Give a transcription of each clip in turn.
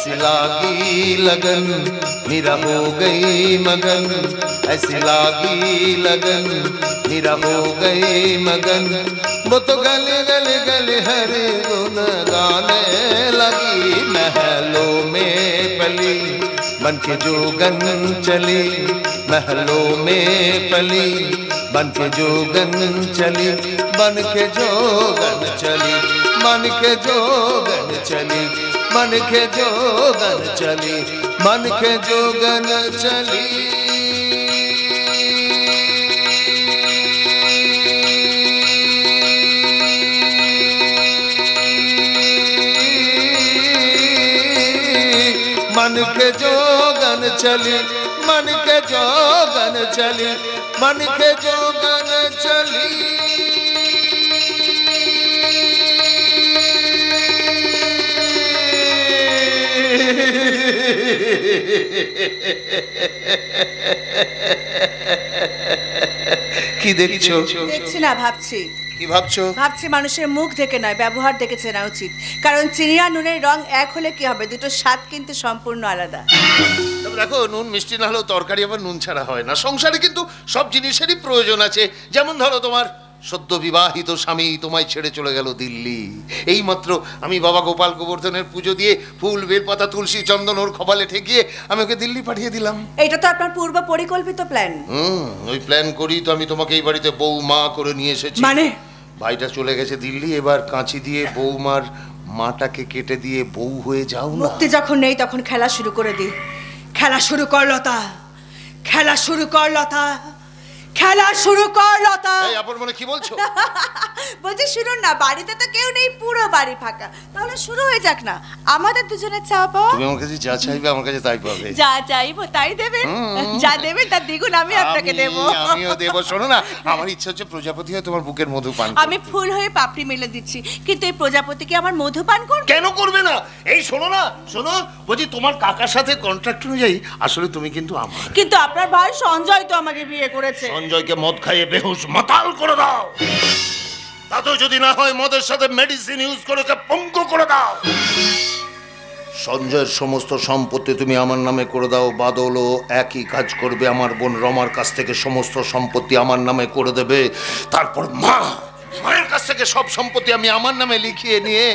ऐसी लागी लगन मेरा हो गई मगन, ऐसी लागी लगन मेरा हो गई मगन। वो तो गले गले गले हरे गुन गाने लगी, महलों में पली बन के जोगन चली, महलों में पली बन के जोगन चली, बन के जोगन चली, बन के जोगन चली, मन के जोगन चली, मन के जोगन चली। मन के जोगन चली, मन के जोगन चली, मन के जोगन चली। কি দেখছো? দেখছি না, ভাবছি। কি ভাবছো? ভাবছি মানুষের মুখ দেখে নয়, ব্যবহার দেখে চেনা উচিত। কারণ চিনি আর নুনের রং এক হলে কি হবে, দুটো স্বাদ কিন্তু সম্পূর্ণ আলাদা। দেখো, নুন মিষ্টি না হলেও তরকারি আবার নুন ছাড়া হয় না। সংসারে কিন্তু সব জিনিসেরই প্রয়োজন আছে। যেমন ধরো, তোমার সদ্য বিবাহিত স্বামী তোমায় ছেড়ে চলে গেল দিল্লি। এই মাত্র আমি বাবা গোপাল গোবর্ধনের পুজো দিয়ে ফুল বেলপাতা তুলসী চন্দন ওর কপালে ঠেকিয়ে আমি ওকে দিল্লি পাঠিয়ে দিলাম। এটা তো আপনার পূর্ব পরিকল্পিত প্ল্যান। ওই প্ল্যান করি তো আমি তোমাকে এই বাড়িতে বৌমা করে নিয়ে এসেছি। মানে ভাইটা চলে গেছে দিল্লি, এবার কাঁচি দিয়ে বৌমার মাটাকে কেটে দিয়ে বউ হয়ে যাও না। মুক্তি যখন নেই তখন খেলা শুরু করে দিই। খেলা শুরু কর লতা, খেলা শুরু কর লতা, খেলা শুরু কর লতা। এই আপন মনে কি বলছো? বলছি শুনুন না, বাড়িতে তো কেউ নেই, পুরো বাড়ি ফাঁকা। তাহলে শুরু হয়ে যাক না, আমাদের দুজনের চাপো। তুমি আমার কাছে যা চাইবে আমার কাছে তাই পাবে। যা চাইবো তাই দেবেন, যা দেবেন তার দ্বিগুণ আমি আপনাকে দেবো। আমিও দেবো। শোনো না, আমার ইচ্ছা হচ্ছে প্রজাপতি হয়ে তোমার বুকের মধু পান করতে। আমি ফুল হয়ে পাপড়ি মেলে দিচ্ছি, কিন্তু এই প্রজাপতি কি আমার মধু পান করবে? কেন করবে না? এই শোনো না, শোনো, বলছি তোমার কাকার সাথে কন্ট্রাক্ট অনুযায়ী আসলে তুমি কিন্তু আমার। কিন্তু আপনার ভাই সঞ্জয় তো আমাকে বিয়ে করেছে। সঞ্জয়কে মদ খাইয়ে বেহুশ মাতাল করে দাও। তাতেও যদি না হয় মদের সাথে মেডিসিন ইউজ করে ওকে পঙ্গু করে দাও। সঞ্জয়ের সমস্ত সম্পত্তি তুমি আমার নামে করে দাও। বাদলও একই কাজ করবে, আমার বোন রমার কাছ থেকে সমস্ত সম্পত্তি আমার নামে করে দেবে। তারপর মায়ের কাছ থেকে সব সম্পত্তি আমি আমার নামে লিখিয়ে নিয়ে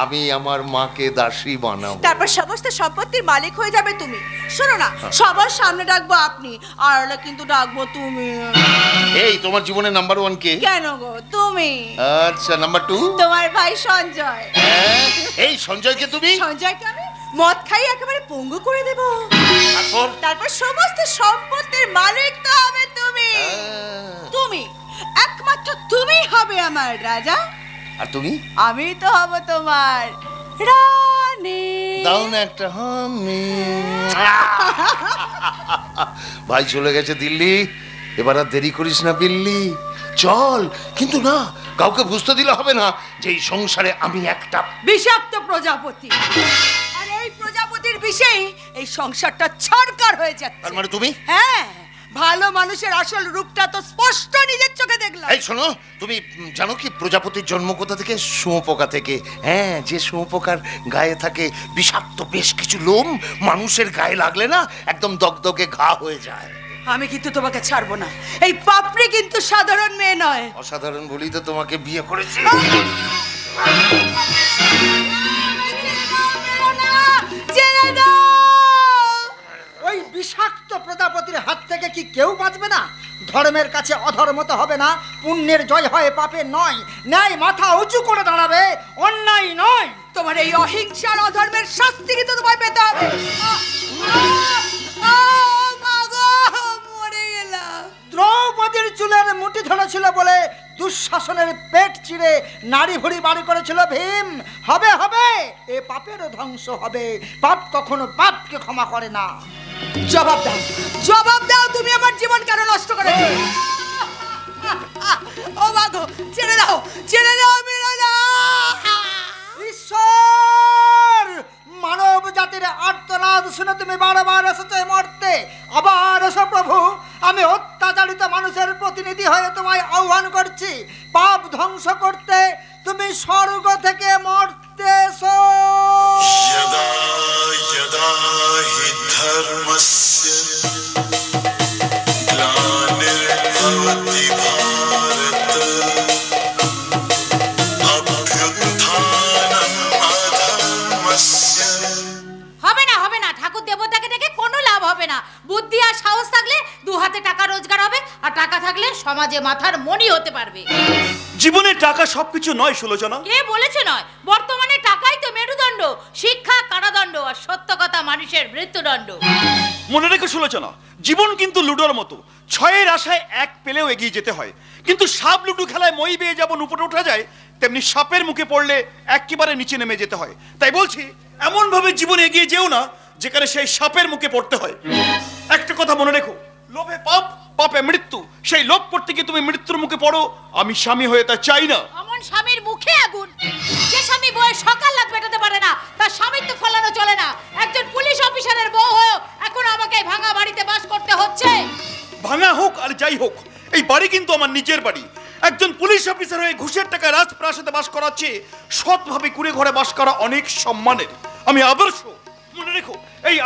আমি আমার মাকে দাসী বানাবো। তারপর সমস্ত সম্পত্তির মালিক হয়ে যাবে তুমি। শোনো না, সবার সামনে ডাকবো আপনি, আর কিন্তু ডাকবো তুমি। এই তোমার জীবনের নাম্বার 1 কে? কেন গো তুমি? আচ্ছা, নাম্বার 2 তোমার ভাই সঞ্জয়। এই সঞ্জয়কে তুমি? সঞ্জয়কে আমি মদ খাই একেবারে পঙ্গু করে দেব। তারপর সমস্ত সম্পত্তির মালিক তো হবে তুমি। তুমি একমাত্র তুমি হবে আমার রাজা। আর তুমি? আমি তো হব তোমার রানী। দাও না একটা হামি। ভাই চলে গেছে দিল্লি, এবার আর দেরি করিস না বিল্লি, চল। কিন্তু না, কাউকে বুঝতে দিলে হবে না যে এই সংসারে আমি একটা বিষাক্ত প্রজাপতি। আর এই প্রজাপতির বিষেই এই সংসারটা ছড়কার হয়ে যাচ্ছে। আর মানে তুমি? হ্যাঁ, ভালো মানুষের আসল রূপটা তো স্পষ্ট নিজের চোখে দেখলাম। এই শোনো, তুমি জানো কি প্রজাপতির জন্ম কোথা থেকে? শুঁয়োপোকা থেকে। হ্যাঁ, যে শুঁয়োপোকার গায়ে থাকে বিষাক্ত বেশ কিছু লোম, মানুষের গায়ে লাগলে না একদম দগদগে ঘা হয়ে যায়। আমি কিন্তু তোমাকে ছাড়বো না। এই পাপড়ি কিন্তু সাধারণ মেয়ে নয়। অসাধারণ বলি তো তোমাকে বিয়ে করেছি। ওই বিষাক্ত প্রজাপতির হাত থেকে কি কেউ বাঁচবে না? ধর্মের কাছে অধর্ম তো হবে না, পুণ্যের জয় হয় পাপের নয়, ন্যায় মাথা উঁচু করে দাঁড়াবে, অন্যায় নয়। তোমার এই অহিংসার অধর্মের শাস্তি কিন্তু তোমায় পেতে হবে। দ্রৌপদীর চুলের মুঠি ধরেছিল বলে দুঃশাসনের পেট চিরে নারী ভুড়ি বাড়ি করেছিল ভীম। হবে হবে, এ পাপেরও ধ্বংস হবে। পাপ কখনো পাপকে ক্ষমা করে না। জবাব দাও, জবাব দাও, তুমি আমার জীবন কেন নষ্ট করেছো? ও মাগো, ছেড়ে দাও, ছেড়ে দাও, মেরো না। ঈশ্বর, মানব জাতির আর্তনাদ শুনে তুমি বারবার এসেছো মরতে, আবার এসো প্রভু। আমি অত্যাচারিত মানুষের প্রতিনিধি হয়ে তোমায় আহ্বান করছি, পাপ ধ্বংস করতে তুমি স্বর্গ থেকে মরতে এসো। হবে না। বুদ্ধি আর সাহস থাকলে দু হাতে টাকা রোজগার হবে, আর টাকা থাকলে সমাজে মাথার মণি হতে পারবে। জীবনে টাকা সবকিছু নয় সুলোচনা। কে বলেছে নয়? বর্তমানে টাকাই তো মেরুদণ্ড, শিক্ষা কারাদণ্ড, আর সত্য কথা মানুষের মৃত্যুদণ্ড। মনে রেখো সুলোচনা, জীবন কিন্তু লুডোর মতো, 6-এর আশায় 1 পেলেও এগিয়ে যেতে হয়। কিন্তু সাপ লুডো খেলায় মই বেয়ে যেমন উপরে ওঠা যায়, তেমনি সাপের মুখে পড়লে একেবারে নিচে নেমে যেতে হয়। তাই বলছি, এমন ভাবে জীবনে এগিয়ে যেও না যেখানে সেই সাপের মুখে পড়তে হয়। একটা কথা মনে রেখো, লোভে পাপ, পাপে মৃত্যু। সেই লোভ করতে গিয়ে তুমি মৃত্যুর মুখে পড়ো, আমি স্বামী হয়ে তা চাই না। অমন স্বামীর মুখে আগুন। যে স্বামী বউয়ের সকাল রাত মেটাতে পারে না, তার স্বামীর তো ফলানো চলে না। একজন পুলিশ অফিসারের বউ হয়েও এখন আমাকে ভাঙা বাড়িতে বাস করতে হচ্ছে। ভাঙা হোক আর যাই হোক, এই বাড়ি কিন্তু আমার নিজের বাড়ি। একজন পুলিশ অফিসার হয়ে ঘুষের টাকা রাজপ্রাসাদে বাস করার চেয়ে সৎভাবে কুড়ে ঘরে বাস করা অনেক সম্মানের। আমি আদর্শ, মনে রেখো, এই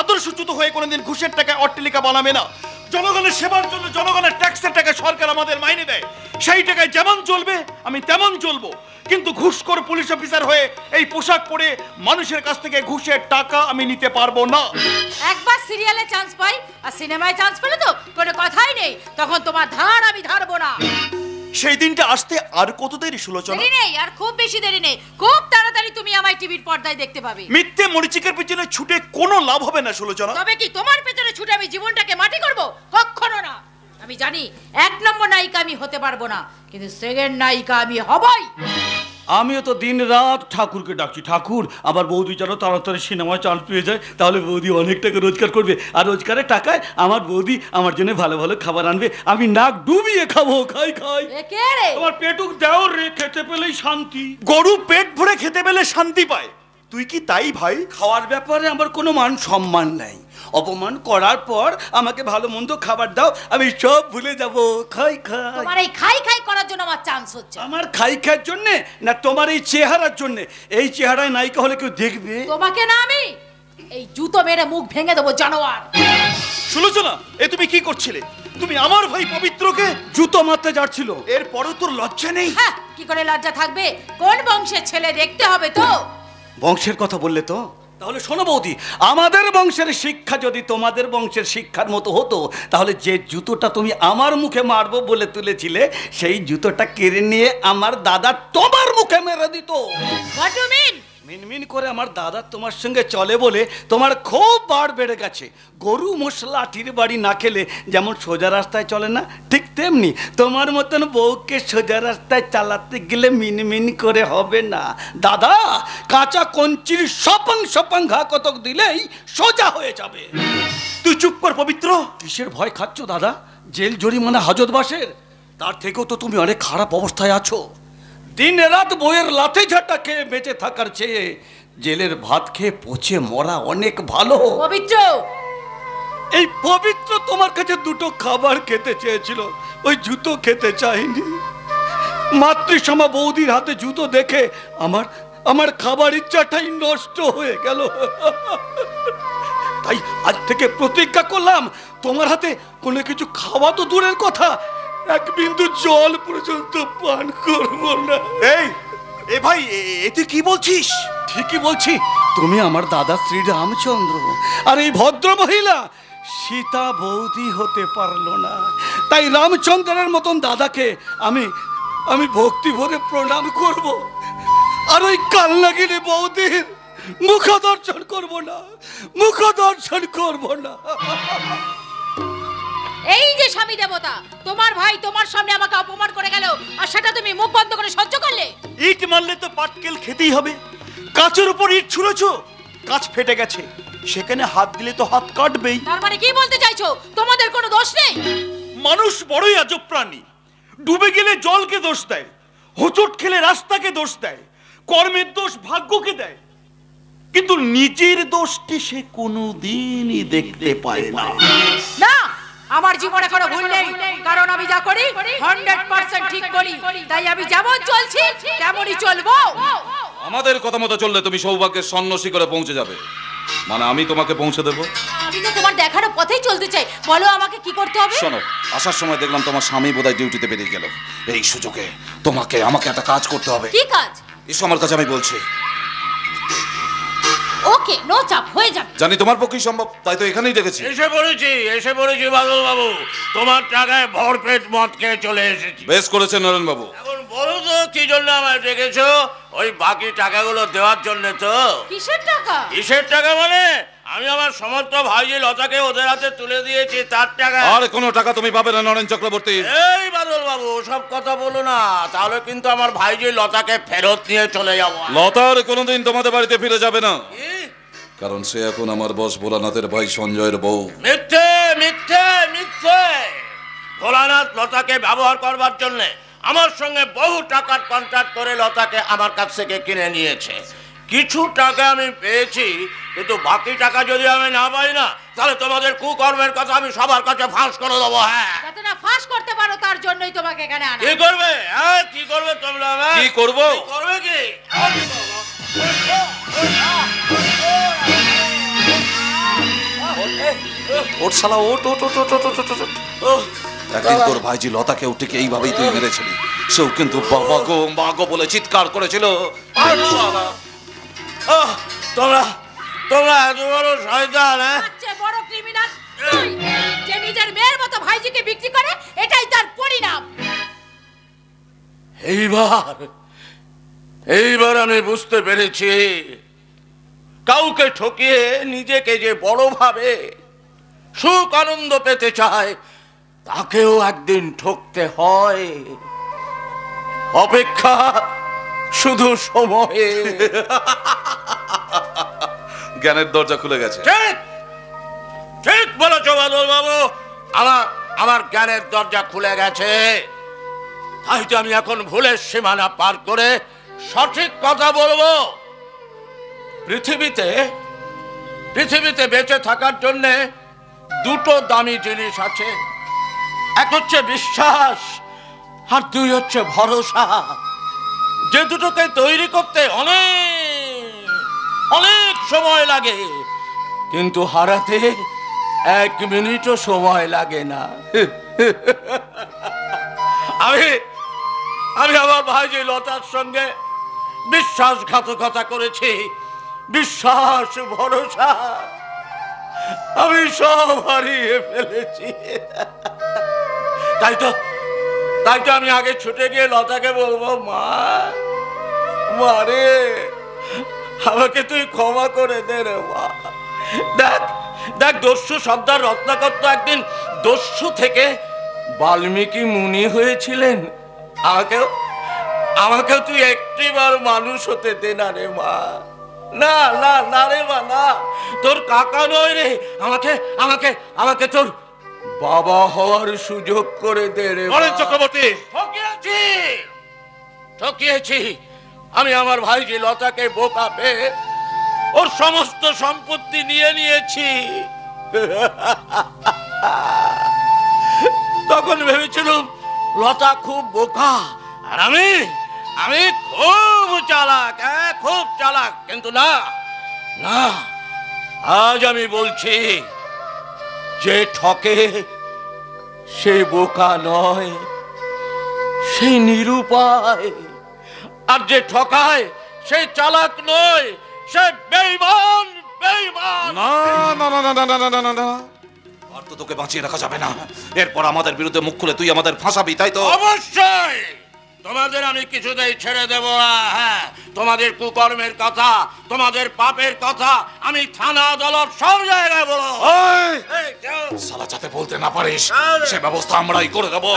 আদর্শচ্যুত হয়ে কোনোদিন ঘুষের টাকায় অট্টালিকা বানাবে না। জনগণের সেবার জন্য জনগণের ট্যাক্সের টাকা সরকার আমাদের মাইনে দেয়, সেই টাকায় যেমন চলবে আমি তেমন চলবো। কিন্তু ঘুষখোর পুলিশ অফিসার হয়ে এই পোশাক পরে মানুষের কাছ থেকে ঘুষের টাকা আমি নিতে পারবো না। একবার সিরিয়ালে চান্স পাই আর সিনেমায় চান্স পেলে তো কোনো কথাই নেই, তখন তোমার ধার আমি ধারবো না। সেই দিনটা আসতে আর কত দেরি সুলোচনা? দেরি নেই, আর খুব বেশি দেরি নেই। খুব তাড়াতাড়ি তুমি আমায় টিভির পর্দায় দেখতে পাবে। মিথ্যে মরিচিকার পেছনে ছুটে কোনো লাভ হবে না সুলোচনা। তবে কি তোমার পেছনে ছুটে আমি জীবনটাকে মাটি করব? কখনো না। আমি জানি 1 নম্বর নায়িকা আমি হতে পারবো না, কিন্তু সেকেন্ড নায়িকা আমি হবই। আমিও তো দিন রাত ঠাকুরকে ডাকছি, ঠাকুর আমার বৌদি যেন তাড়াতাড়ি সিনেমায় চান্স পেয়ে যায়, তাহলে বৌদি অনেক টাকা রোজগার করবে, আর রোজগারের টাকায় আমার বৌদি আমার জন্য ভালো ভালো খাবার আনবে, আমি নাক ডুবিয়ে খাবো। খাই খাই কে রে? তোমার পেটুক দেও রে, খেতে পেলেই শান্তি। গরু পেট ভরে খেতে পেলে শান্তি পায়, তুই কি তাই ভাই? খাওয়ার ব্যাপারে আমার কোনো মান সম্মান নাই। অপমান করার পর আমাকে ভালো মন্দ খাবার দাও, আমি সব ভুলে যাব। খাই খাই। তোমার এই খাই খাই করার জন্য আমার চান্স হচ্ছে। আমার খাই খাইয়ের জন্য না তোমার এই চেহারার জন্য? এই চেহারায় নায়িকা হলে কেউ দেখবে? তোমাকে না, আমি এই জুতো মেরে মুখ ভেঙে দেবো জানোয়ার। সুলোচনা, এ তুমি কি করছিলে? তুমি আমার ভাই পবিত্রকে জুতো মারতে যাচ্ছিল। এরপরও তোর লজ্জা নেই? হ্যাঁ, কি করে লজ্জা থাকবে? কোন বংশের ছেলে দেখতে হবে তো। বংশের কথা বললে তো, তাহলে শোনো বৌদি, আমাদের বংশের শিক্ষা যদি তোমাদের বংশের শিক্ষার মতো হতো, তাহলে যে জুতোটা তুমি আমার মুখে মারবো বলে তুলেছিলে, সেই জুতোটা কেড়ে নিয়ে আমার দাদা তোমার মুখে মেরে দিত। What do mean? মিনমিন করে আমার দাদা তোমার সঙ্গে চলে বলে তোমার খুব বার বেড়ে গেছে। গরু মশলা লাঠির বাড়ি না খেলে যেমন সোজা রাস্তায় চলে না, ঠিক তেমনি তোমার মতন বউকে সোজা রাস্তায় চালাতে গেলে মিনমিন করে হবে না। দাদা কাঁচা কঞ্চির সপাং সপাং ঘা কতক দিলেই সোজা হয়ে যাবে। তুই চুপ কর পবিত্র। কিসের ভয় খাচ্ছ দাদা? জেল জরিমানা হাজতবাসের, তার থেকেও তো তুমি অনেক খারাপ অবস্থায় আছো। দিন রাত বইয়ের লাথি ঝাঁটা খেয়ে বেঁচে থাকার চেয়ে জেলের ভাত খেয়ে পচে মরা অনেক ভালো। পবিত্র, এই পবিত্র তোমার কাছে দুটো খাবার খেতে চেয়েছিল, ওই জুতো খেতে চাইনি। মাতৃসমা বৌদির হাতে জুতো দেখে আমার খাবার ইচ্ছাটাই নষ্ট হয়ে গেল। তাই আজ থেকে প্রতিজ্ঞা করলাম, তোমার হাতে কোনো কিছু খাওয়া তো দূরের কথা, এক বিন্দু জল পর্যন্ত পান করব না। এ ভাই, এতে কি বলছিস? ঠিকই বলছি, তুমি আমার দাদা শ্রী রামচন্দ্র, আর এই ভদ্র মহিলা সীতা বৌদি হতে পারলো না। তাই রামচন্দ্রের মতন দাদাকে আমি ভক্তি ভরে প্রণাম করব, আর ওই কালনাগিনী বৌদির মুখ দর্শন করব না, মুখ দর্শন করব না। এই যে স্বামী দেবতা, তোমার ভাই তোমার সামনে আমাকে অপমান করে গেল, আর সেটা তুমি মুখ বন্ধ করে সহ্য করলে? ইট মারলে তো পাটকেল খেতেই হবে। কাঁচের উপর ইট ছুঁড়েছো, কাঁচ ফেটে গেছে, সেখানে হাত দিলে তো হাত কাটবেই। তার মানে কি বলতে চাইছো? তোমাদের কোনো দোষ নেই? মানুষ বড়ই আজব প্রাণী। ডুবে গেলে জলকে দোষ দেয়, হোঁচট খেলে রাস্তাকে দোষ দেয়, কর্মের দোষ ভাগ্যকে দেয়, কিন্তু নিজের দোষটি সে কোনোদিনই দেখতে পায় না। না, আমার জীবনে কোনো ভুল নেই, কারণ আমি যা করি 100% ঠিক করি। তাই আমি যেমন চলছি তেমনই চলবো। আমাদের কথা মতো চললে তুমি সৌভাগ্যের স্বর্ণ শিখরে পৌঁছে যাবে, মানে আমি তোমাকে পৌঁছে দেবো। আমি তো তোমার দেখানো পথেই চলতে চাই, বলো আমাকে কি করতে হবে? শোনো, আসার সময় দেখলাম তোমার স্বামী বোধহয় ডিউটিতে বেরিয়ে গেল। এই সুযোগে আমাকে একটা কাজ করতে হবে। কি কাজ? এসো আমার কাছে, আমি বলছি। ও ওকে নো চাপ, হয়ে যাবে। জানি তোমার পক্ষেই সম্ভব, তাই তো এখানেই ডেকেছি। এসে পড়েছি বাদল বাবু, তোমার টাকায় ভরপেট মদ খেয়ে চলে এসেছি। বেশ করেছেন নরেন বাবু। এখন বলো তো কি জন্য আমায় ডেকেছো? ওই বাকি টাকাগুলো দেওয়ার জন্য তো। কিসের টাকা? কিসের টাকা মানে? আমি আমার সমস্ত ভাইজি লতাকে ওদের হাতে তুলে দিয়েছি, তার টাকা। আর কোনো টাকা তুমি পাবে না নরেন চক্রবর্তী। এই বাদল বাবু, সব কথা বলো না, তাহলে কিন্তু আমার ভাইজি লতাকে ফেরত নিয়ে চলে যাবো। লতার কোনোদিন তোমাদের বাড়িতে ফিরে যাবে না, কারণ সে এখন আমার বস ভোলানাথের ভাই সঞ্জয়ের বউ। মিথ্যে মিথ্যে মিথ্যে। ভোলানাথ লতাকে ব্যবহার করবার জন্য আমার সঙ্গে বহু টাকার কন্ট্রাক্ট করে লতাকে আমার কাছ থেকে কিনে নিয়েছে। কিছু টাকা আমি পেয়েছি, কিন্তু বাকি টাকা যদি আমি না পাই না, তাহলে তোমাদের কুকর্মের কথা আমি সবার কাছে ফাঁস করে দেবো। হ্যাঁ, যাতে না ফাঁস করতে পারো তার জন্যই তোমাকে এখানে আনা। কি করবে? হ্যাঁ, কি করবে তোমরা? কি করবো? করবে কি? ওর শালা ওট ওট ওট ওট ওট ওট ওট। একদিন তোর ভাইজি লতাকে উঠে এইভাবেই তুই মেরেছিলি, সেও কিন্তু বাবা গো মা গো বলে চিৎকার করেছিল। তোমরা তোমরা এত বড় শয়তান! বড় ক্রিমিনাল যে নিজের মেয়ের মতো ভাইজিকে বিক্রি করে, এটাই তার পরিণাম। এইবার আমি বুঝতে পেরেছি, কাউকে ঠকিয়ে নিজেকে যে বড় ভাবে সুখ আনন্দ পেতে চায়, তাকেও একদিন ঠকতে হয়। অপেক্ষা শুধু সময়ে। জ্ঞানের দরজা খুলে গেছে। ঠিক ঠিক বলেছো বাদল বাবু, আমার জ্ঞানের দরজা খুলে গেছে। তাই তো আমি এখন ভুলের সীমানা পার করে সঠিক কথা বলবো। পৃথিবীতে বেঁচে থাকার জন্য দুটো দামি জিনিস আছে, এক হচ্ছে বিশ্বাস আর দুই হচ্ছে ভরসা। যে দুটোকে তৈরি করতে অনেক সময় লাগে, কিন্তু হারাতে 1 মিনিটও সময় লাগে না। আমি আমার ভাইজি লতার সঙ্গে বিশ্বাসঘাতকতা করেছি। বিশ্বাস ভরসা আমি সব হারিয়ে ফেলেছি। তাই তো আমি আগে ছুটে গিয়ে লতাকে বলবো, মা রে, আমাকে তুই ক্ষমা করে দে রে মা। দেখ দস্যু সর্দার রত্নাকর তো একদিন দস্যু থেকে বাল্মীকি মুনি হয়েছিলেন। আমাকেও তুই একটিবার মানুষ হতে দে না রে মা। না রে মা, না, তোর কাকা নয় রে, আমাকে তোর বাবা হওয়ার সুযোগ করে দে রে নরেন চক্রবর্তী। ঠকিয়েছি আমি আমার ভাইজি লতাকে বোকা পেয়ে ওর সমস্ত সম্পত্তি নিয়ে নিয়েছি। তখন ভেবেছিলাম লতা খুব বোকা আর আমি খুব চালাক, কিন্তু না, আজ আমি বলছি, যে ঠকে সে বোকা নয়, সে নিরুপায়। আর যে ঠকায় সে চালাক নয়, সে বেঈমান। না না না না না না না না, আর তো তোকে বাঁচিয়ে রাখা যাবে না। এরপর আমাদের বিরুদ্ধে মুখ খুলে তুই আমাদের ফাঁসাবি, তাই তো? অবশ্যই তোমাদের আমি কিছুতেই ছেড়ে দেব না। হ্যাঁ, তোমাদের কুকর্মের কথা, তোমাদের পাপের কথা আমি থানা আদালত সব জায়গায় বলো। শালা যাতে বলতে না পারিস সে ব্যবস্থা আমরাই করে দেবো।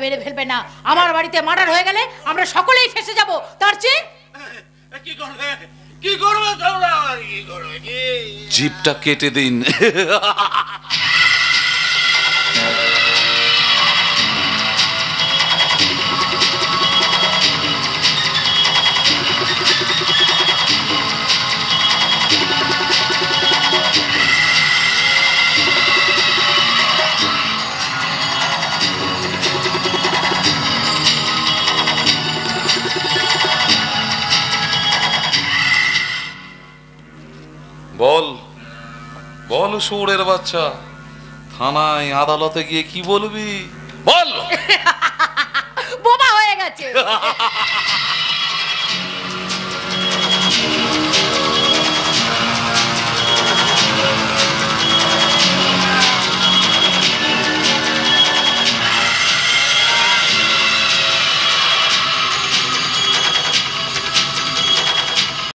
মেরে ফেলবে না। আমার বাড়িতে মার্ডার হয়ে গেলে আমরা সকলেই ফেঁসে যাব। তার চেয়ে কি করবে তোমরা? জিভটা কেটে দিন। শুয়োরের বাচ্চা, থানায় আদালতে গিয়ে কি বলবি বল? বোবা হয়ে গেছে।